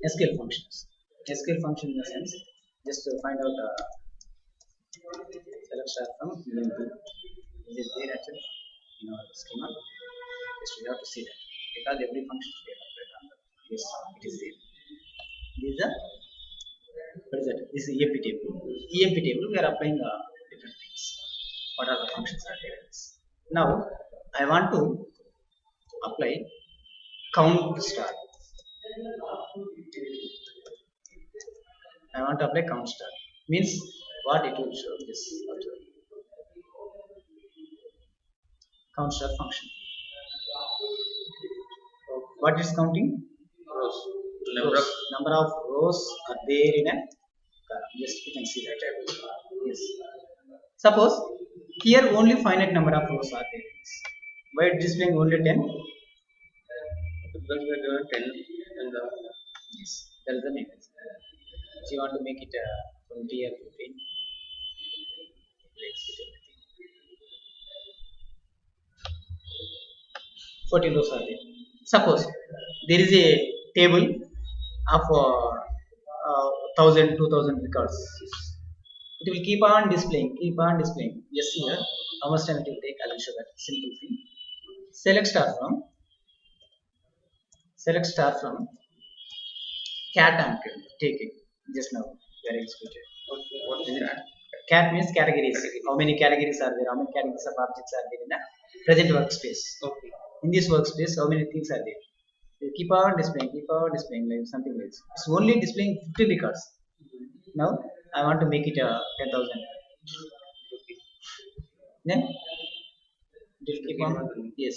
SQL functions. SQL function in the sense, just to find out select star from EMP. Is it there actually in our schema? Just we have to see that because every function we have to on the yes, it is there. This is a what is that? This is EMP table. EMP table we are applying different things. What are the functions are there? Now I want to apply count star. I want to apply count star. Means what it will show this count star function. What is counting? Rows. Number of rows are there in a column. Yes, you can see that. Yes. Suppose here only finite number of rows are there. Why it displaying only 10? Because we are given 10 in the Yes, that is the main reason. If you want to make it 20 or 15, let's get everything. 40 rows are there. Suppose there is a table of 1000, 2000 records. It will keep on displaying. Just here, how much time it will take? I will show that simple thing. Select star from cat I'm taking just now. Very executed. okay. What is that? Cat means categories. How many categories are there? How many categories of objects are there in the present workspace? Okay. In this workspace, how many things are there? You keep on displaying like something like this. It's only displaying 50 records. Now I want to make it 10,000. Okay. Then it will keep on. Yes,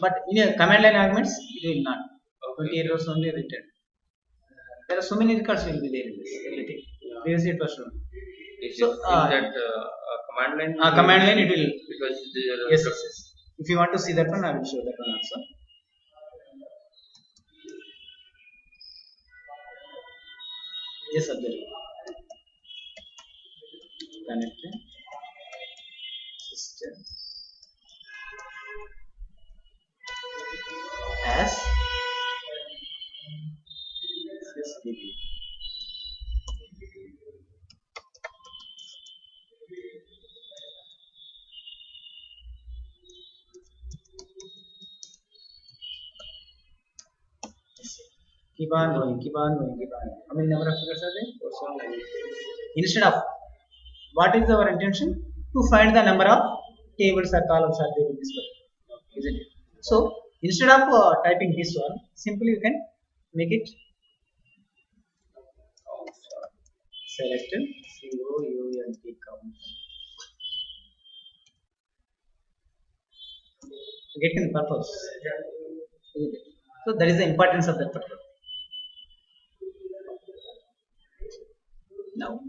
but in a command line arguments, it will not. 20 errors only written. There are so many records will be there in this everything. Yeah. Previously it was shown. This So, is in that command line. Command line it will. Because the Yes. If you want to see that one, I will show that one also. Yes, observe. Connected system as SysDB. Keep on going. How many number of figures are there? Instead of what is our intention? To find the number of tables or columns are there in this particular, isn't it? So instead of typing this one, simply you can make it select count. Getting the purpose. Isn't it? So that is the importance of that particular. Now,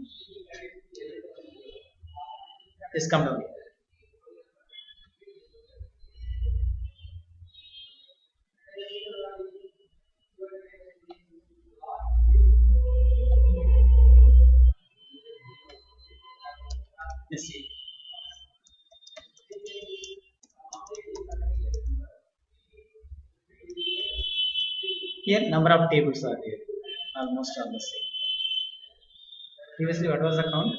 just come down here. Let's see. Here, number of tables are there, almost all the same. Previously, what was the count?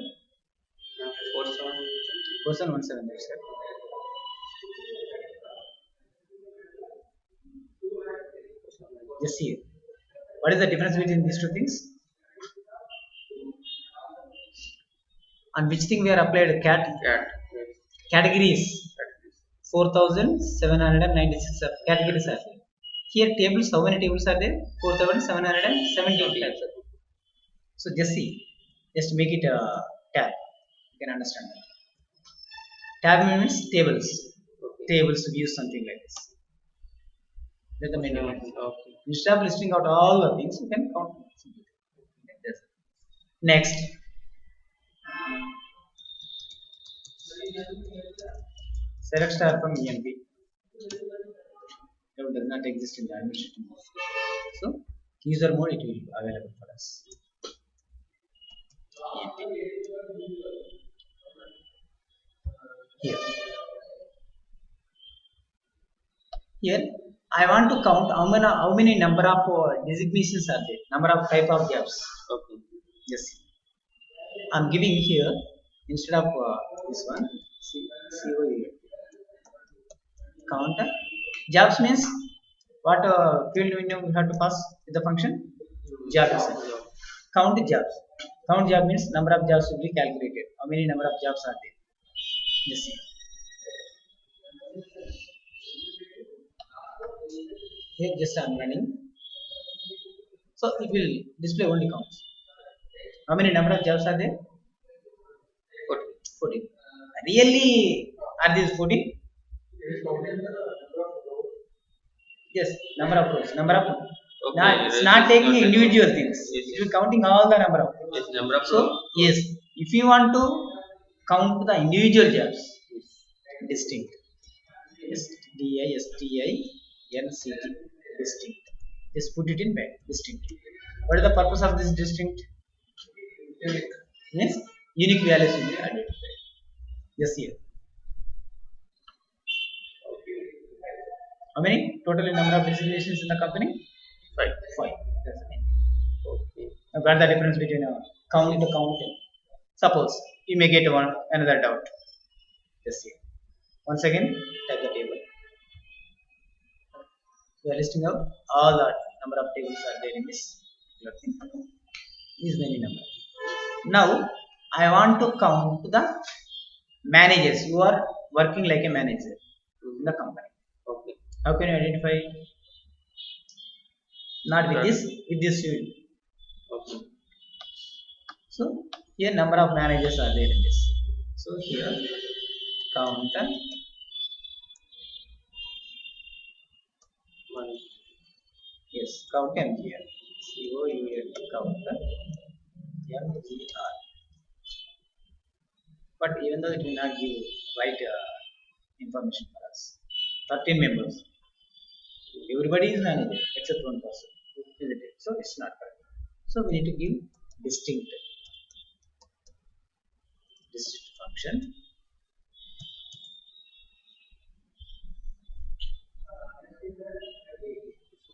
4717. That's it. Just see it. What is the difference between these two things? On which thing we are applied cat? Categories. 4796 categories are there. Here tables, how many tables are there? 4717 types. So just see, just make it a tab. You can understand that. Tab means tables. Tables views something like this. That's the main difference. Okay. Instead of listing out all the things, you can count. Next. Select star from EMP. That does not exist in the administrative mode. So, user mode it will be available for us. EMP. Here. I want to count how many number of designations are there, number of type of jobs. Okay. Yes, I'm giving here instead of this one. COE. Count jobs means what field window we have to pass with the function job itself. Count jobs. Count job means number of jobs will be calculated. How many number of jobs are there? Yes. Here just I'm running. So it will display only counts. How many number of jobs are there? 14. Really, are these 14? Yes, number of rows. Number of. Okay, Now, it's yes, not it's taking not individual taking- things. yes, It will counting all the number of. Yes, number of So yes, if you want to count the individual jobs, distinct. Distinct. Distinct. Just put it in bed. Distinct. What is the purpose of this distinct? Yes, unique values will be identified. Yes, here. How many total number of designations in the company? 5. 5. That's the name. Okay. Now, what is the difference between count to count? Suppose you may get another doubt. Just here. Once again, type the table. We are listing out all the number of tables are there in this thing. Is many number. Now I want to count the managers who are working like a manager in the company. Okay. How can you identify? Not with this, with this field. Okay. So here number of managers are there in this. So here count One. yes, count MGR. Count MGR. But even though it will not give right information for us. 13 members. Everybody is manager except one person. Isn't it? So it's not correct. So we need to give distinct function.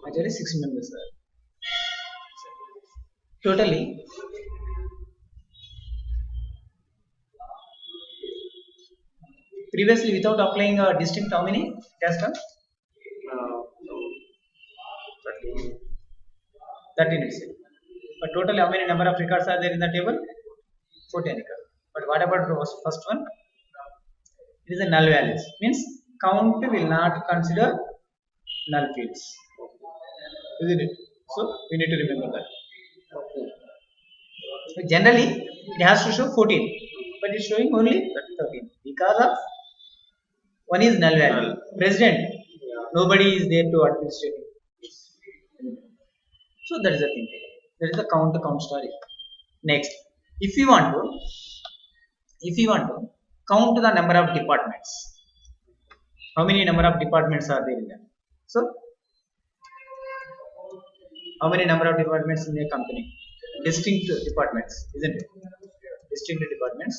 Actually 6 members are. Totally previously without applying a distinct how many it has come? 13. 13 itself. But totally how many number of records are there in the table? 14 records. But what about the first one? It is a null values. Means count will not consider null fields. Isn't it? So we need to remember that. So generally it has to show 14, but it's showing only 13 because of one is null value. President, nobody is there to administrate it. So that is the thing. That is the count to count story. Next, if you want to count the number of departments, how many number of departments are there in that? So how many number of departments in a company? Distinct departments, isn't it? Distinct departments.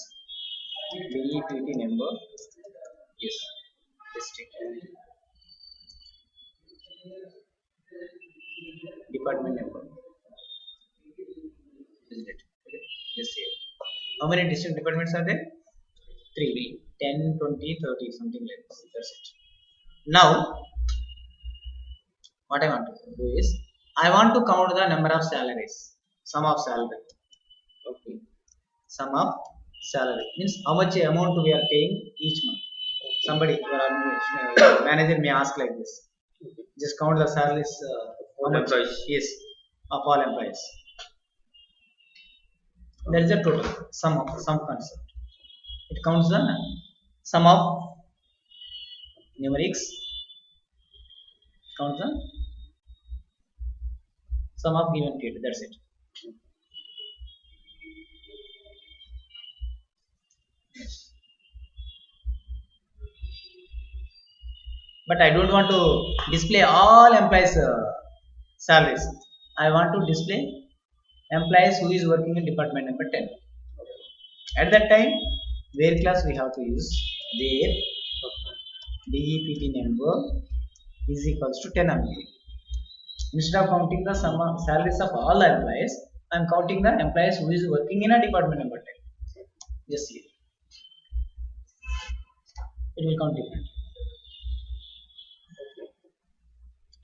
DEPT number. Yes. Distinct. Department number. Isn't it? Okay. Yes, here. How many distinct departments are there? 3. 10, 20, 30, something like this. That's it. Now, what I want to do is, I want to count the number of salaries. Sum of salary. Okay. Sum of salary means how much amount we are paying each month. Somebody, your manager may ask like this. Just count the salaries. How much? Yes, of all employees. There is a total sum concept. It counts the sum of numerics. Count the sum of given period. That's it. But I don't want to display all employees salaries. I want to display employees who is working in department number 10. At that time, where class we have to use their DEPT number is equals to 10 I'm giving. Instead of counting the sum of salaries of all the employees, I am counting the employees who is working in a department number 10. Just see. It will count different.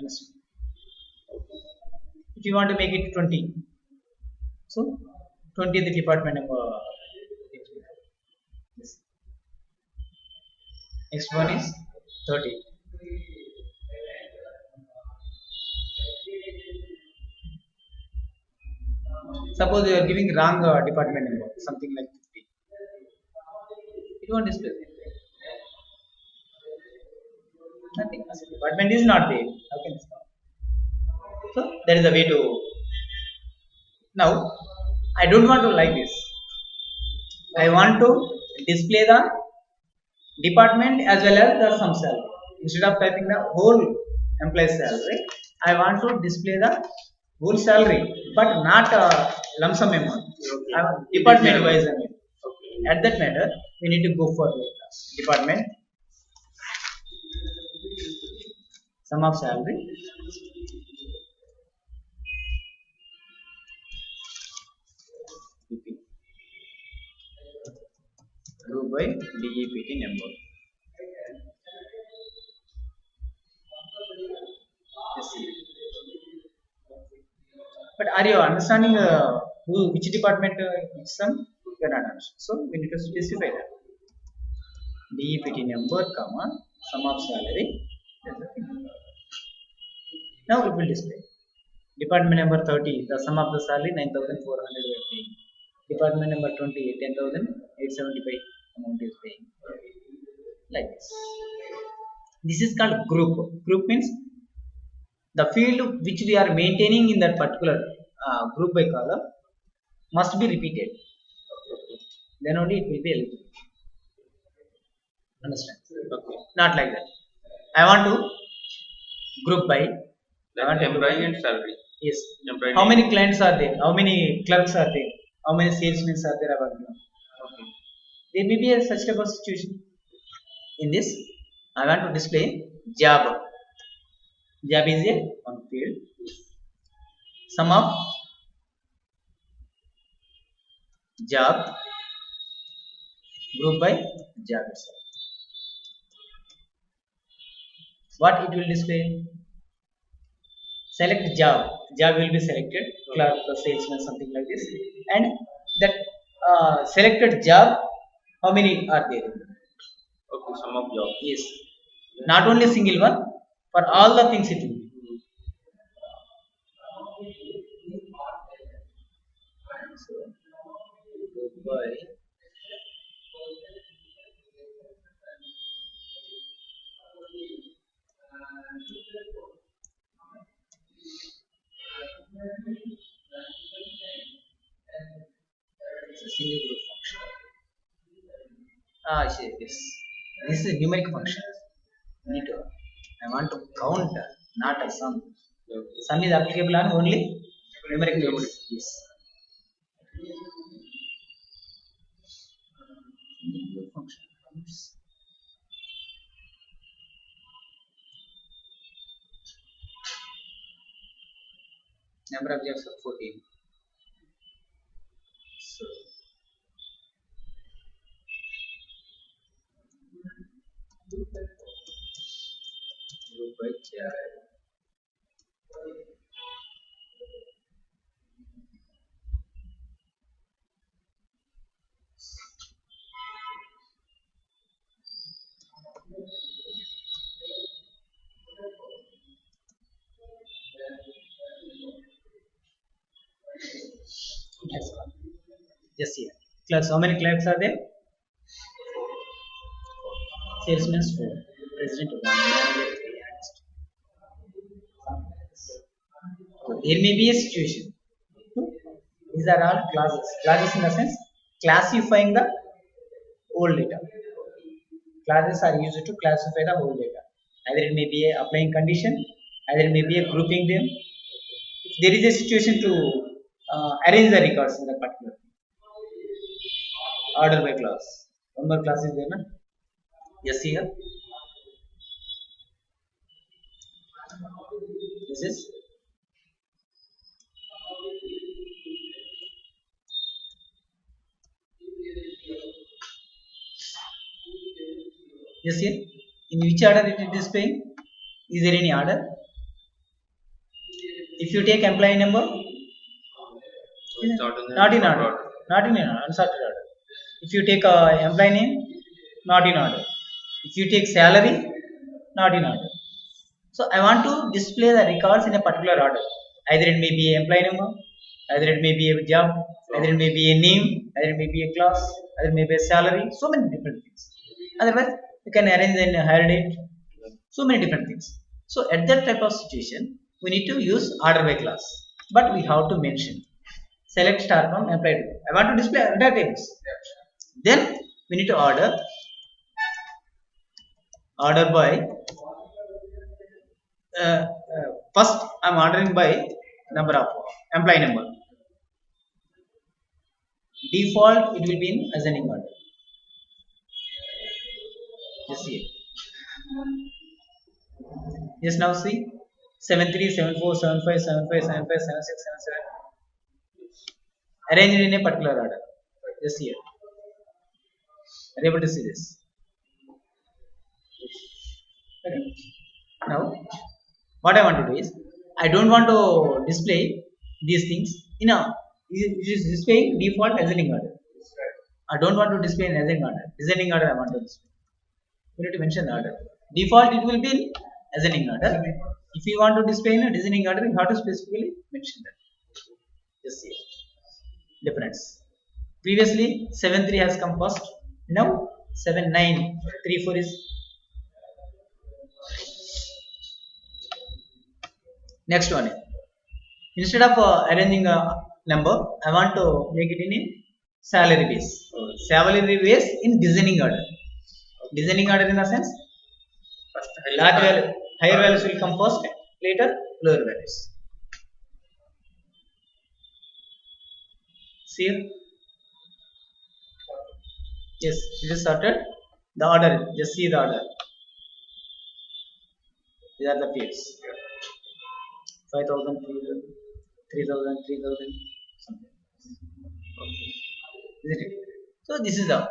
Understand? If you want to make it 20, so 20 is the department number. Yes. Next one is 30. Suppose you are giving wrong department number, something like 50. It won't display it. Nothing. As a department is not there. How can this count? So that is the way to. Now I don't want to like this. I want to display the department as well as the sum salary. Instead of typing the whole employee salary, I want to display the whole salary, but not lump sum amount. I want department wise amount. At that matter, we need to go for the department sum of salary. Group by DEPT number. Yes. But are you understanding which department which sum? You are not understanding. So we need to specify that. DEPT number, comma, sum of salary. Now it will display. Department number 30, the sum of the salary 9,400 we are paying. Department number 20, 10,875 amount is paying. Like this. This is called group. Group means the field which we are maintaining in that particular group by column must be repeated. Then only it will be eligible. Understand? Okay. Not like that. I want to group by. I want employee and salary. Yes. Employee How many clients are there? How many clerks are there? How many salesmen are there? Okay. There may be a such type of situation. In this, I want to display job. Job is a one field. Sum of job group by job itself. What it will display? Select job. Job will be selected. Clerk, salesman, something like this. And that selected job, how many are there? Okay, sum of jobs. Yes. Not only single one, for all the things it will be. So, group by it's a single group function. I see this. This is a numeric function. Need to. I want to count, not a sum. Okay. Sum is applicable on only numeric tables. Yes. Single group function. Number of jobs are 14. So group by job. That's all. Just here. Clerks. How many clerks are there? Salesmen 4. President 1. Manager 3. So there may be a situation. These are all classes. Classes in the sense classifying the whole data. Classes are used to classify the whole data. Either it may be a applying condition, either it may be a grouping them. If there is a situation to arrange the records in the particular order by class. One more class is there, na? Yes, here. This is yes here. In which order it is displaying? Is there any order? If you take employee number, It's not in the not in proper order, not in unsorted order. If you take employee name, not in order. If you take salary, not in order. So I want to display the records in a particular order. Either it may be a employee number, either it may be a job, either it may be a name, either it may be a class, either it may be a salary. So many different things. Otherwise, you can arrange in a higher date. So many different things. So at that type of situation, we need to use order by class, but we have to mention select star from employee. I want to display entire tables. Then we need to order by first I'm ordering by number of employee number. Default it will be in ascending order. Just see it. Just now see 73, 74, 75, 75, 75, 76, 77. Arranged in a particular order. Just see it. Are you able to see this? Okay. Now, what I want to do is, I don't want to display these things in a. It is displaying default ascending order. I don't want to display in ascending order. Descending order I want to display. We need to mention the order. Default it will be in ascending order. If you want to display in a descending order, you have to specifically mention that. Just see difference. Previously 7-3 has come first. Now 7-9-3-4 is next one. Instead of arranging a number, I want to make it in a salary base. Salary base in descending order. Descending order in the sense, first large value, higher values will come first, later lower values. See here? Yes, it is sorted. The order, just see the order. These are the fields. 5,000, 3,000, 3,000, something. Okay. Isn't it? So this is the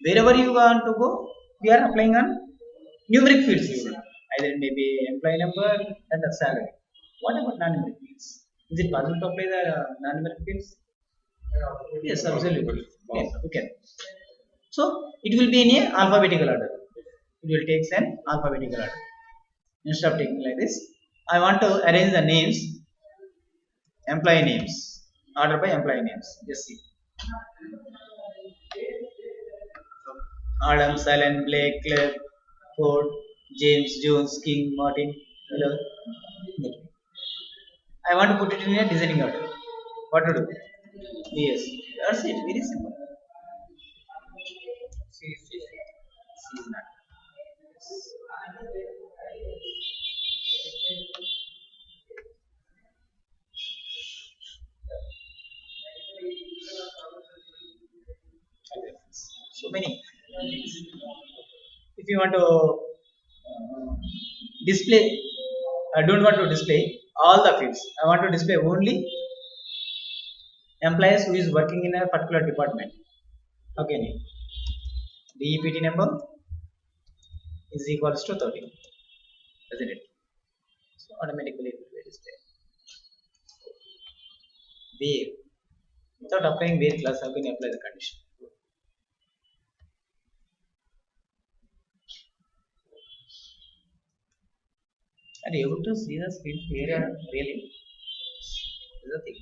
wherever you want to go, we are applying on numeric fields. Either it may be employee number and the salary. What about non-numeric fields? Is it possible to apply the non-numeric fields? Yes, absolutely. Yes, we can. So it will be in a alphabetical order. It will take an alphabetical order. Instead of taking like this, I want to arrange the names, employee names, order by employee names. Just see. Adam, Alan, Blake, Claire, Ford, James, Jones, King, Martin, Miller. I want to put it in a descending order. What to do? Yes, that's it. Very simple. C is not. So many things. If you want to display, I don't want to display all the fields. I want to display only employees who is working in a particular department. Okay, DEPT number is equals to 13, isn't it? So automatically it will be displayed. Where without applying where class, how can you apply the condition? Are you able to see the screen clear really? Is the thing.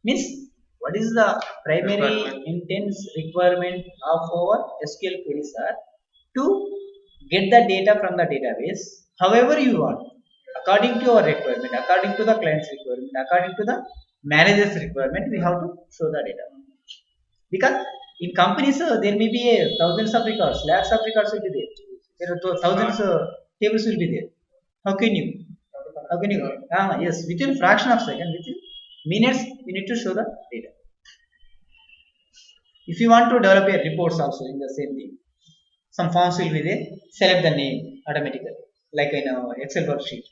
Means what is the primary intense requirement of our SQL queries are to get the data from the database however you want, according to your requirement, according to the client's requirement, according to the manager's requirement, we have to show the data. Because in companies there may be thousands of records, lakhs of records will be there. There are thousands tables will be there. How can you? Yes, within fraction of second, within minutes, we need to show the data. If you want to develop a reports also in the same thing, some forms will be there. Select the name automatically. like in a Excel worksheet.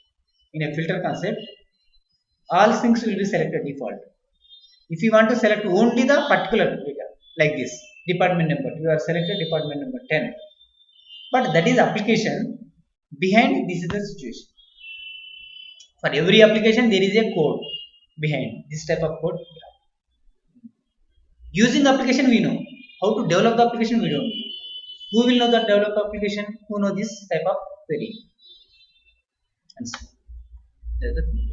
In a filter concept, all things will be selected default. If you want to select only the particular data, like this, department number, you are selected department number 10. But that is application. Behind this is the situation. For every application, there is a code behind this type of code. Using the application, we know. How to develop the application, we don't know. Who will know the develop application? Who know this type of query? And so, that's the thing.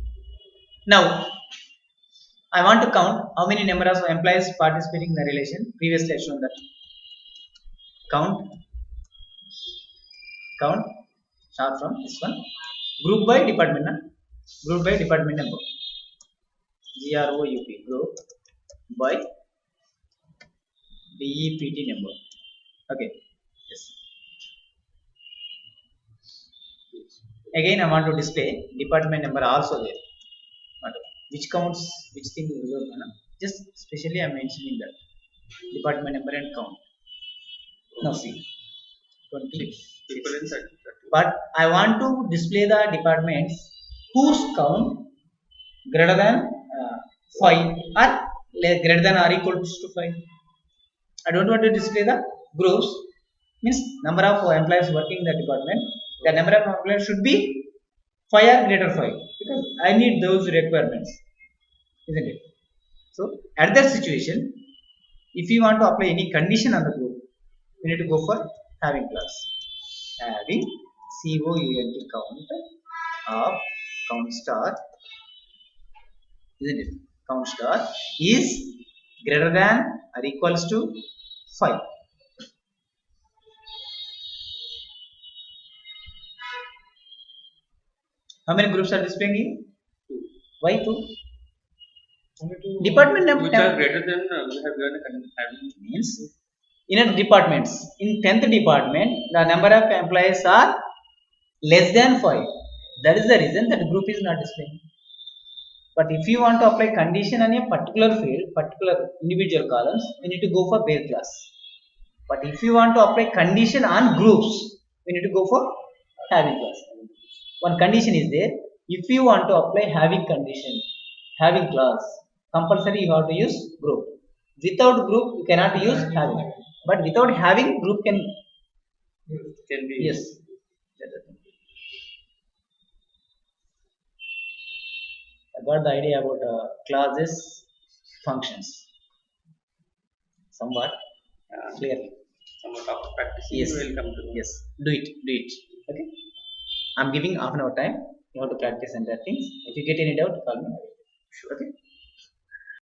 Now, I want to count how many number of employees participating in the relation. Previously, I shown that. Count, count, start from this one. Group by department, group by department number. GROUP, group by DEPT number. Okay. Yes. Again, I want to display department number also there. But which counts, which thing will work? Just specially I am mentioning that department number and count. Now see, 26. But I want to display the departments whose count greater than 5 or greater than or equal to 5. I don't want to display the groups, means number of employees working in the department. The number of employees should be 5 or greater 5 because I need those requirements, isn't it? So at that situation, if you want to apply any condition on the group, we need to go for having class. Having count of count star, isn't it? Count star is greater than or equals to 5. How many groups are displaying here? Why 2? Department number which are greater than we have given having means in a departments. In 10th department, the number of employees are less than 5. That is the reason that group is not displaying. But if you want to apply condition on a particular field, particular individual columns, we need to go for bare class. But if you want to apply condition on groups, we need to go for having class. One condition is there. If you want to apply having condition, having class, compulsory you have to use group. Without group, you cannot use having. But without having, group can be yes. I got the idea about classes, functions. Somewhat clearly. Somewhat of practicing. Yes. Will come to know. Yes. Do it. Do it. Okay. I'm giving half an hour time. You have to practice and that things. If you get any doubt, call me. Sure. Okay.